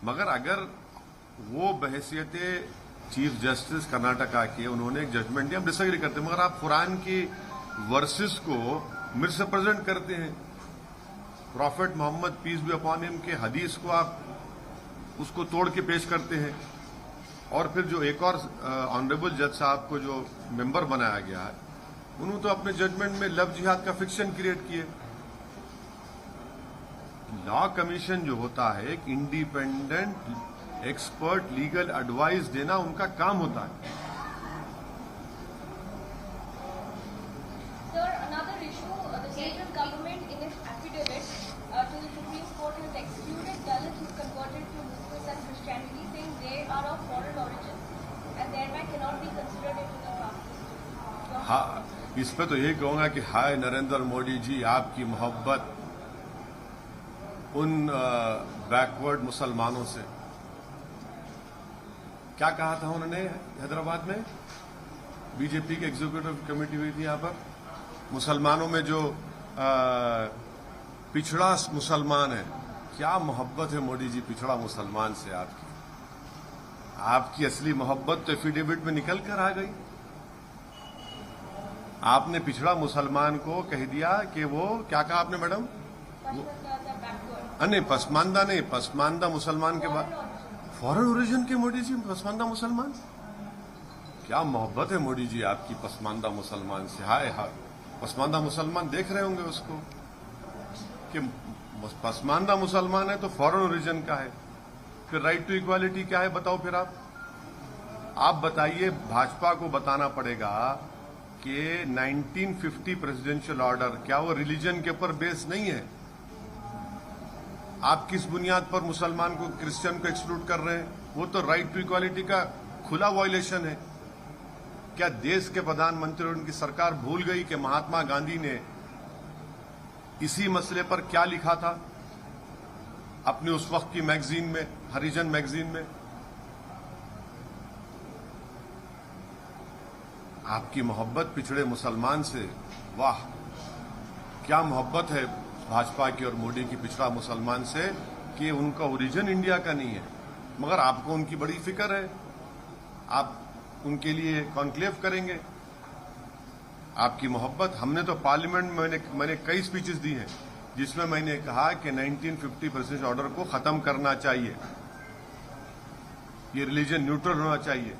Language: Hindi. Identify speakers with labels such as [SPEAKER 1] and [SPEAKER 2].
[SPEAKER 1] मगर अगर वो बहैसियत चीफ जस्टिस कर्नाटका के उन्होंने एक जजमेंट दिया, हम डिसएग्री करते हैं, मगर आप कुरान की वर्सेस को मिसरिप्रेजेंट करते हैं। Prophet Muhammad peace be upon him के हदीस को आप उसको तोड़ के पेश करते हैं। और फिर जो एक और ऑनरेबल जज साहब को जो मेंबर बनाया गया है, उन्होंने तो अपने जजमेंट में लव जिहाद का फिक्शन क्रिएट किए। लॉ कमीशन जो होता है, एक इंडिपेंडेंट एक्सपर्ट लीगल एडवाइस देना उनका काम होता है।
[SPEAKER 2] Sir, another issue, the central government in its affidavit to the Supreme Court has excluded Dalits who converted to Muslims and Christianity, saying they are of foreign origin and thereby cannot be considered into the caste system.
[SPEAKER 1] हाँ, इस पे तो यही कहूंगा कि हाय नरेंद्र मोदी जी, आपकी मोहब्बत उन बैकवर्ड मुसलमानों से। क्या कहा था उन्होंने हैदराबाद में? बीजेपी की एग्जीक्यूटिव कमेटी हुई थी यहां पर, मुसलमानों में जो पिछड़ा मुसलमान है। क्या मोहब्बत है मोदी जी पिछड़ा मुसलमान से आपकी। आपकी असली मोहब्बत तो एफिडेविट में निकल कर आ गई। आपने पिछड़ा मुसलमान को कह दिया कि वो, क्या कहा आपने मैडम? नहीं, पसमानदा नहीं, पसमानदा मुसलमान के बाद फॉरेन ओरिजिन के मोदी जी पसमानदा मुसलमान। क्या मोहब्बत है मोदी जी आपकी पसमानदा मुसलमान से। हाय हाय, पसमानदा मुसलमान देख रहे होंगे उसको कि पसमानदा मुसलमान है तो फॉरेन ओरिजिन का है। फिर राइट टू इक्वालिटी क्या है बताओ। फिर आप बताइए, भाजपा को बताना पड़ेगा कि 1950 प्रेसिडेंशियल ऑर्डर क्या वो रिलीजन के ऊपर बेस नहीं है? आप किस बुनियाद पर मुसलमान को, क्रिश्चियन को एक्सक्लूड कर रहे हैं? वो तो राइट टू इक्वालिटी का खुला वायलेशन है। क्या देश के प्रधानमंत्री और उनकी सरकार भूल गई कि महात्मा गांधी ने इसी मसले पर क्या लिखा था अपनी उस वक्त की मैगजीन में, हरिजन मैगजीन में? आपकी मोहब्बत पिछड़े मुसलमान से, वाह क्या मोहब्बत है भाजपा की और मोदी की पिछड़ा मुसलमान से कि उनका ओरिजिन इंडिया का नहीं है। मगर आपको उनकी बड़ी फिक्र है, आप उनके लिए कॉन्क्लेव करेंगे। आपकी मोहब्बत, हमने तो पार्लियामेंट में मैंने कई स्पीचेस दी हैं जिसमें मैंने कहा कि 1950 प्रेसिडेंशियल ऑर्डर को खत्म करना चाहिए, ये रिलीजन न्यूट्रल होना चाहिए।